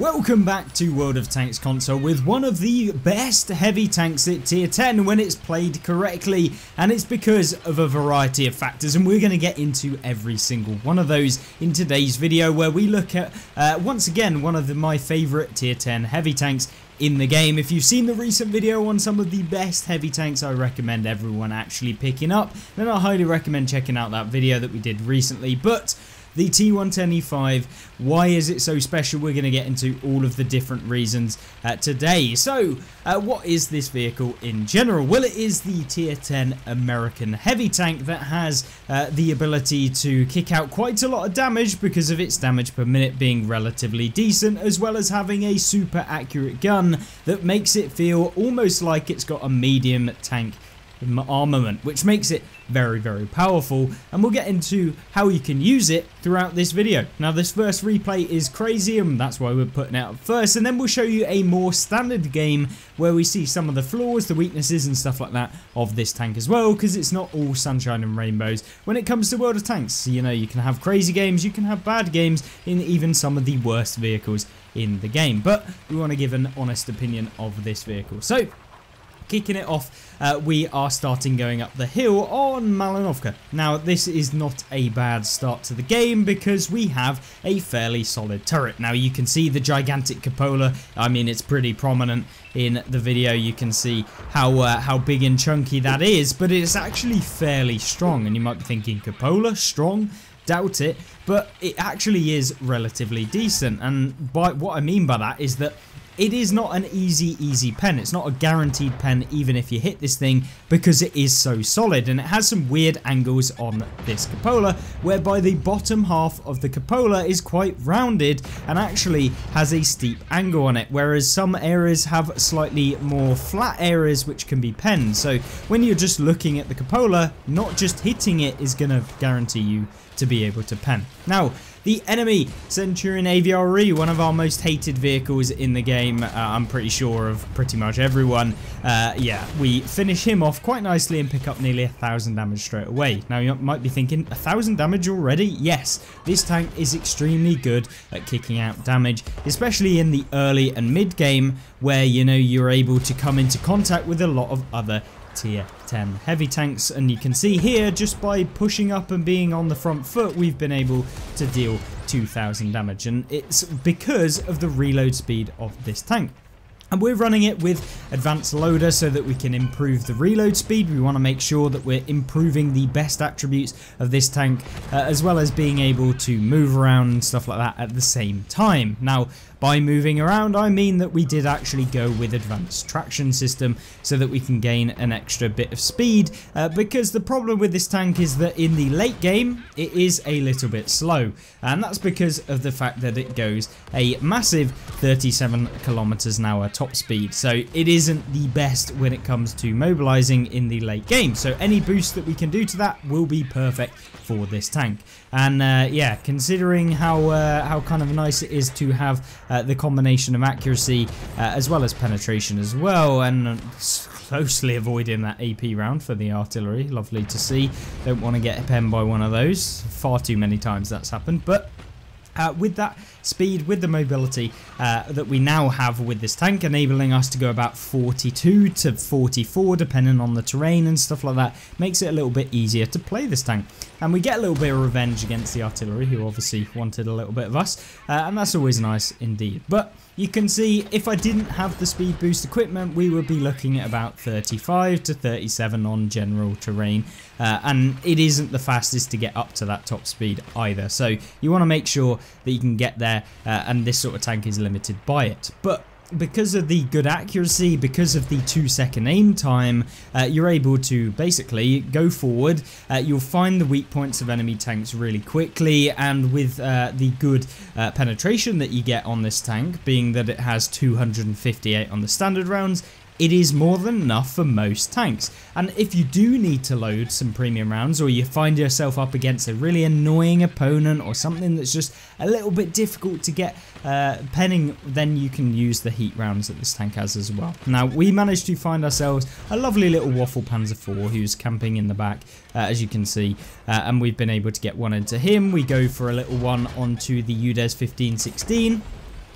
Welcome back to World of Tanks console with one of the best heavy tanks at tier 10 when it's played correctly, and it's because of a variety of factors, and we're going to get into every single one of those in today's video, where we look at once again one of my favourite tier 10 heavy tanks in the game. If you've seen the recent video on some of the best heavy tanks I recommend everyone actually picking up, then I highly recommend checking out that video that we did recently. But the T110E5, why is it so special? We're going to get into all of the different reasons today. So, what is this vehicle in general? Well, it is the tier 10 American heavy tank that has the ability to kick out quite a lot of damage because of its damage per minute being relatively decent, as well as having a super accurate gun that makes it feel almost like it's got a medium tank armament, which makes it very, very powerful, and we'll get into how you can use it throughout this video. Now, this first replay is crazy, and that's why we're putting it out first, and then we'll show you a more standard game where we see some of the flaws, the weaknesses and stuff like that of this tank as well, because it's not all sunshine and rainbows when it comes to World of Tanks. You know, you can have crazy games, you can have bad games in even some of the worst vehicles in the game, but we want to give an honest opinion of this vehicle. So, kicking it off, we are starting going up the hill on Malinovka. Now, this is not a bad start to the game because we have a fairly solid turret. Now, you can see the gigantic cupola. I mean, it's pretty prominent in the video. You can see how big and chunky that is, but it's actually fairly strong. And you might be thinking, cupola strong? Doubt it, but it actually is relatively decent. And what I mean by that is that it is not an easy pen. It's not a guaranteed pen even if you hit this thing, because it is so solid, and it has some weird angles on this cupola, whereby the bottom half of the cupola is quite rounded and actually has a steep angle on it, whereas some areas have slightly more flat areas which can be penned. So when you're just looking at the cupola, not just hitting it is going to guarantee you to be able to pen. Now, the enemy Centurion AVRE, one of our most hated vehicles in the game, I'm pretty sure of pretty much everyone. Yeah, we finish him off quite nicely and pick up nearly 1,000 damage straight away. Now, you might be thinking, 1,000 damage already? Yes, this tank is extremely good at kicking out damage, especially in the early and mid game, where, you know, you're able to come into contact with a lot of other tier 10 heavy tanks, and you can see here, just by pushing up and being on the front foot, we've been able to deal 2,000 damage, and it's because of the reload speed of this tank. And we're running it with advanced loader so that we can improve the reload speed. We want to make sure that we're improving the best attributes of this tank, as well as being able to move around and stuff like that at the same time. Now, by moving around, I mean that we did actually go with advanced traction system so that we can gain an extra bit of speed, because the problem with this tank is that in the late game, it is a little bit slow, and that's because of the fact that it goes a massive 37 kilometers an hour top speed. So it isn't the best when it comes to mobilizing in the late game. So any boost that we can do to that will be perfect for this tank. And yeah, considering how kind of nice it is to have the combination of accuracy as well as penetration as well, and closely avoiding that AP round for the artillery, lovely to see. Don't want to get penned by one of those. Far too many times that's happened, but with that speed, with the mobility that we now have with this tank, enabling us to go about 42 to 44 depending on the terrain and stuff like that, makes it a little bit easier to play this tank. And we get a little bit of revenge against the artillery, who obviously wanted a little bit of us, and that's always nice indeed. But you can see, if I didn't have the speed boost equipment, we would be looking at about 35 to 37 on general terrain, and it isn't the fastest to get up to that top speed either. So you want to make sure that you can get there, and this sort of tank is limited by it. But because of the good accuracy, because of the 2-second aim time, you're able to basically go forward. You'll find the weak points of enemy tanks really quickly, and with the good penetration that you get on this tank, being that it has 258 on the standard rounds, it is more than enough for most tanks. And if you do need to load some premium rounds, or you find yourself up against a really annoying opponent or something that's just a little bit difficult to get penning, then you can use the heat rounds that this tank has as well. Now, we managed to find ourselves a lovely little Waffle Panzer IV who's camping in the back, as you can see, and we've been able to get one into him. We go for a little one onto the UDES 1516.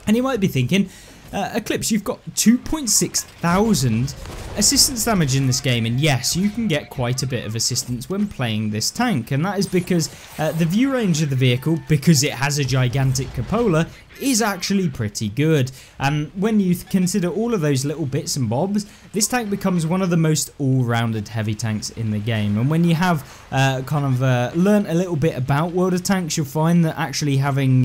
And you might be thinking, Eclipse, you've got 2.6 thousand assistance damage in this game, and yes, you can get quite a bit of assistance when playing this tank, and that is because the view range of the vehicle, because it has a gigantic cupola, is actually pretty good. And when you consider all of those little bits and bobs, this tank becomes one of the most all-rounded heavy tanks in the game. And when you have learnt a little bit about World of Tanks, you'll find that actually having,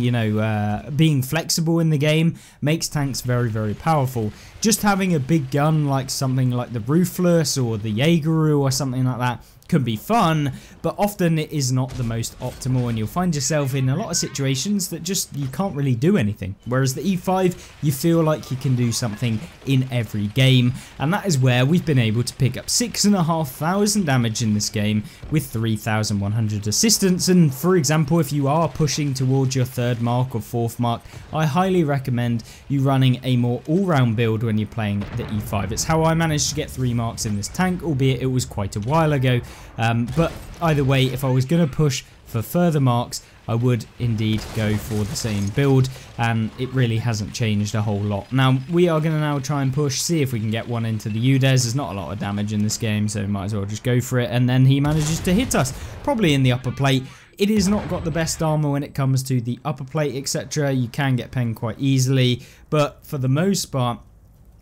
being flexible in the game makes tanks very, very powerful. Just having a big gun like something like the Ruthless or the Jaegeru or something like that can be fun, but often it is not the most optimal, and you'll find yourself in a lot of situations that just you can't really do anything. Whereas the E5, you feel like you can do something in every game, and that is where we've been able to pick up 6,500 damage in this game with 3,100 assistance. And for example, if you are pushing towards your 3rd mark or 4th mark, I highly recommend you running a more all-round build when you're playing the E5. It's how I managed to get 3 marks in this tank, albeit it was quite a while ago. But either way, if I was going to push for further marks, I would indeed go for the same build, and it really hasn't changed a whole lot. Now, we are going to now try and push, see if we can get one into the UDES. There's not a lot of damage in this game, so might as well just go for it, and then he manages to hit us, probably in the upper plate. It has not got the best armor when it comes to the upper plate, etc. You can get pinged quite easily, but for the most part,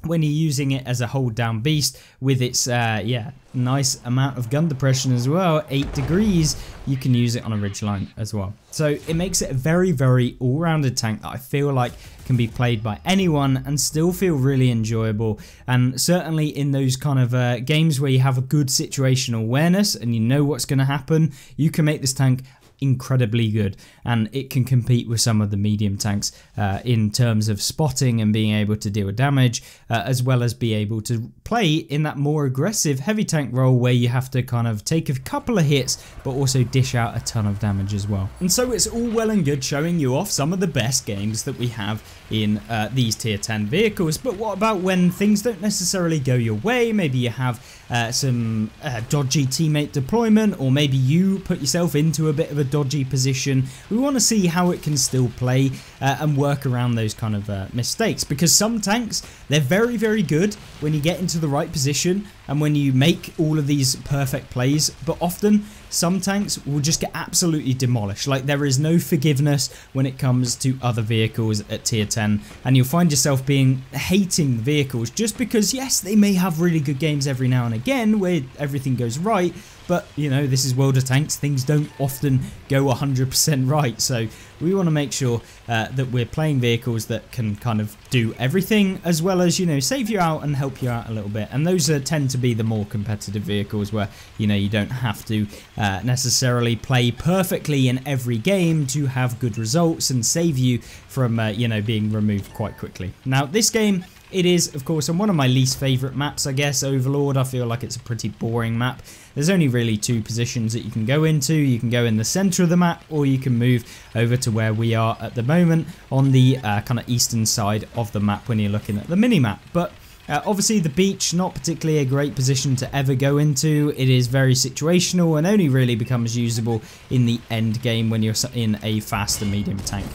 when you're using it as a hold down beast with its nice amount of gun depression as well, 8 degrees, you can use it on a ridgeline as well. So it makes it a very, very all-rounded tank that I feel like can be played by anyone and still feel really enjoyable. And certainly in those kind of games where you have a good situational awareness and you know what's going to happen, you can make this tank incredibly good, and it can compete with some of the medium tanks in terms of spotting and being able to deal damage, as well as be able to play in that more aggressive heavy tank role where you have to kind of take a couple of hits but also dish out a ton of damage as well. And so it's all well and good showing you off some of the best games that we have in these tier 10 vehicles, but what about when things don't necessarily go your way? Maybe you have some dodgy teammate deployment, or maybe you put yourself into a bit of a dodgy position. We want to see how it can still play and work around those kind of mistakes, because some tanks, they're very, very good when you get into the right position and when you make all of these perfect plays, but often some tanks will just get absolutely demolished. Like, there is no forgiveness when it comes to other vehicles at tier 10, and you'll find yourself hating the vehicles just because, yes, they may have really good games every now and again where everything goes right, but you know, this is World of Tanks, things don't often go 100% right, so we want to make sure that we're playing vehicles that can kind of do everything, as well as, you know, save you out and help you out a little bit. And those tend to be the more competitive vehicles where, you know, you don't have to necessarily play perfectly in every game to have good results and save you from, you know, being removed quite quickly. Now, this game, it is, of course, on one of my least favourite maps, I guess, Overlord. I feel like it's a pretty boring map. There's only really 2 positions that you can go into. You can go in the centre of the map, or you can move over to where we are at the moment on the kind of eastern side of the map when you're looking at the mini-map. But obviously the beach, not particularly a great position to ever go into. It is very situational and only really becomes usable in the end game when you're in a fast and medium tank.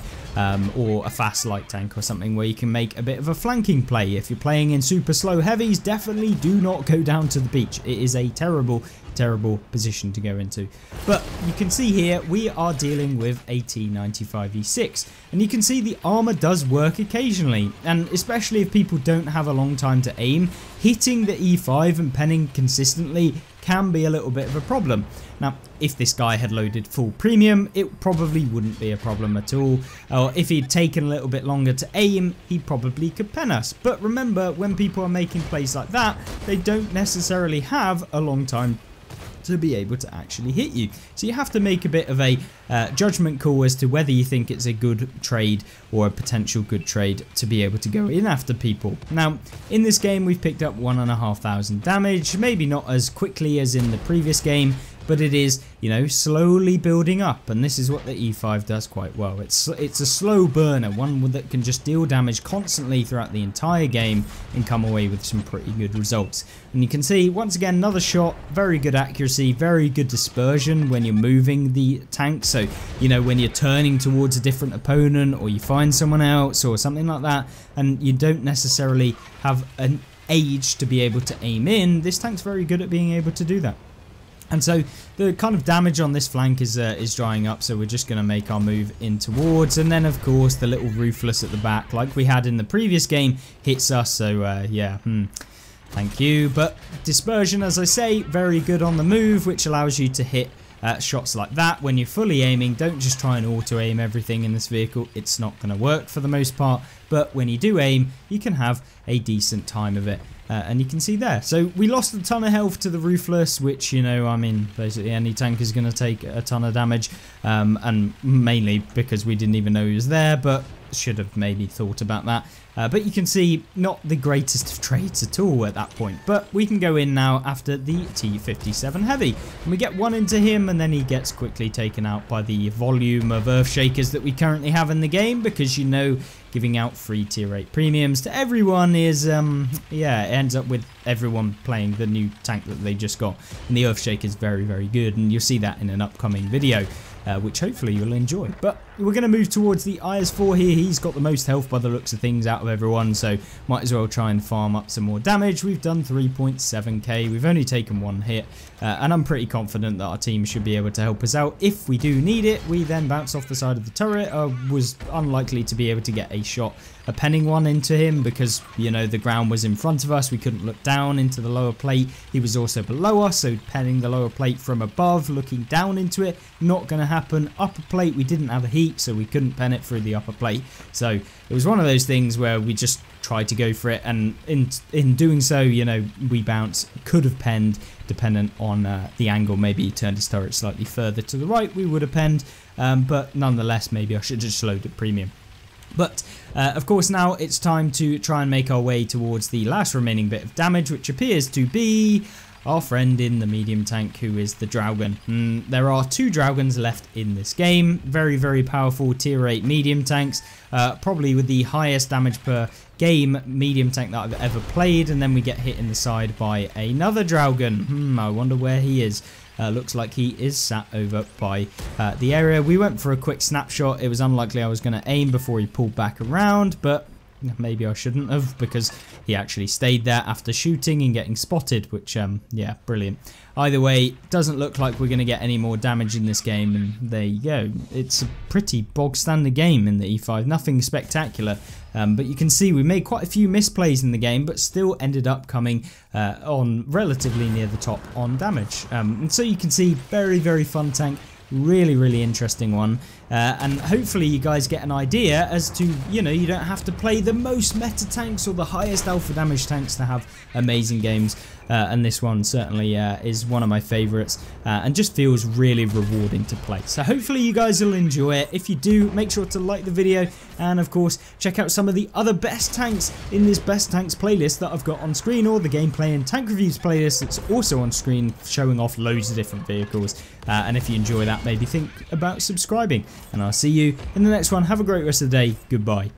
Or a fast light tank or something where you can make a bit of a flanking play. If you're playing in super slow heavies, definitely do not go down to the beach. It is a terrible, terrible position to go into. But you can see here we are dealing with a T95E6, and you can see the armor does work occasionally, and especially if people don't have a long time to aim, hitting the E5 and penning consistently can be a little bit of a problem. Now, if this guy had loaded full premium, it probably wouldn't be a problem at all. Or if he'd taken a little bit longer to aim, he probably could pen us. But remember, when people are making plays like that, they don't necessarily have a long time to be able to actually hit you. So you have to make a bit of a judgment call as to whether you think it's a good trade or a potential good trade to be able to go in after people. Now, in this game, we've picked up 1,500 damage, maybe not as quickly as in the previous game, but it is, you know, slowly building up, and this is what the E5 does quite well. It's a slow burner, one that can just deal damage constantly throughout the entire game and come away with some pretty good results. And you can see, once again, another shot, very good accuracy, very good dispersion when you're moving the tank. So, you know, when you're turning towards a different opponent, or you find someone else or something like that, and you don't necessarily have an age to be able to aim in, this tank's very good at being able to do that. And so the kind of damage on this flank is drying up, so we're just going to make our move in towards, and then of course the little Ruthless at the back, like we had in the previous game, hits us. So yeah, thank you. But dispersion, as I say, very good on the move, which allows you to hit shots like that when you're fully aiming. Don't just try and auto aim everything in this vehicle, it's not going to work for the most part, but when you do aim, you can have a decent time of it. And you can see there. So we lost a ton of health to the Ruthless, which, you know, I mean, basically any tank is going to take a ton of damage, and mainly because we didn't even know he was there, but should have maybe thought about that. But you can see, not the greatest of trades at all at that point. But we can go in now after the T57 Heavy, and we get one into him, and then he gets quickly taken out by the volume of Earthshakers that we currently have in the game, because, you know, giving out free tier 8 premiums to everyone is, yeah, it ends up with everyone playing the new tank that they just got. And the Earthshaker is very, very good, and you'll see that in an upcoming video, which hopefully you'll enjoy. But we're going to move towards the IS-4 here. He's got the most health by the looks of things out of everyone, so might as well try and farm up some more damage. We've done 3.7k, we've only taken one hit, and I'm pretty confident that our team should be able to help us out if we do need it. We then bounce off the side of the turret. I was unlikely to be able to get a shot, a penning one into him, because, you know, the ground was in front of us. We couldn't look down into the lower plate. He was also below us, so penning the lower plate from above, looking down into it, not going to happen. Upper plate, we didn't have a heat, so we couldn't pen it through the upper plate. So it was one of those things where we just tried to go for it, and in doing so, you know, we bounce, could have penned, dependent on the angle. Maybe he turned his turret slightly further to the right, we would have penned, but nonetheless, maybe I should just load at premium. But of course, now it's time to try and make our way towards the last remaining bit of damage, which appears to be our friend in the medium tank, who is the Draugen. There are 2 Draugans left in this game. Very, very powerful tier 8 medium tanks, probably with the highest damage per game medium tank that I've ever played. And then we get hit in the side by another Draugen. I wonder where he is. Looks like he is sat over by the area. We went for a quick snapshot. It was unlikely I was going to aim before he pulled back around, but maybe I shouldn't have, because he actually stayed there after shooting and getting spotted, which, yeah, brilliant. Either way, doesn't look like we're going to get any more damage in this game, and there you go. It's a pretty bog standard game in the E5, nothing spectacular, but you can see we made quite a few misplays in the game, but still ended up coming on relatively near the top on damage. And so you can see, very, very fun tank. Really, really interesting one, and hopefully you guys get an idea as to, you know, you don't have to play the most meta tanks or the highest alpha damage tanks to have amazing games, and this one certainly is one of my favorites, and just feels really rewarding to play. So hopefully you guys will enjoy it. If you do, make sure to like the video, and of course check out some of the other best tanks in this best tanks playlist that I've got on screen, or the gameplay and tank reviews playlist that's also on screen, showing off loads of different vehicles. And if you enjoy that, maybe think about subscribing, and I'll see you in the next one. Have a great rest of the day. Goodbye.